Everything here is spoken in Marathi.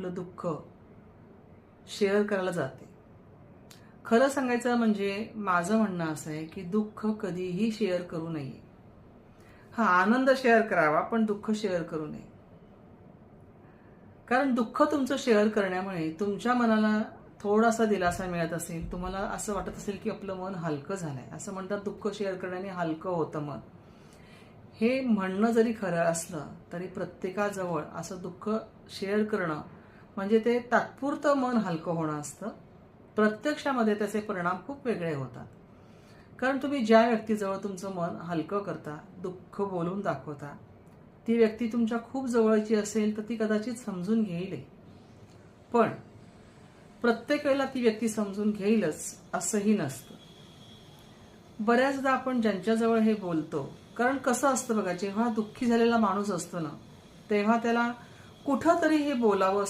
आपलं दुःख शेअर करायला जाते. खरं सांगायचं म्हणजे माझं म्हणणं असं आहे की दुःख कधीही शेअर करू नये. हा, आनंद शेअर करावा पण दुःख शेअर करू नये. कारण दुःख तुमचं शेअर करण्यामुळे तुमच्या मनाला थोडासा दिलासा मिळत असेल, तुम्हाला असं वाटत असेल की आपलं मन हलकं झालंय. असं म्हणतात दुःख शेअर करण्याने हलकं होतं मन. हे म्हणणं जरी खरं असलं तरी प्रत्येकाजवळ असं दुःख शेअर करणं म्हणजे ते तात्पुरतं मन हलकं होणं असतं. प्रत्यक्षामध्ये त्याचे परिणाम खूप वेगळे होतात. कारण तुम्ही ज्या व्यक्तीजवळ तुमचं मन हलकं करता, दुःख बोलून दाखवता, ती व्यक्ती तुमच्या खूप जवळची असेल तर ती कदाचित समजून घेईल. पण प्रत्येक वेळेला ती व्यक्ती समजून घेईलच असंही नसतं. बऱ्याचदा आपण ज्यांच्याजवळ हे बोलतो, कारण कसं असतं बघा, जेव्हा दुःखी झालेला माणूस असतो ना, तेव्हा त्याला कुठंतरी हे बोलावं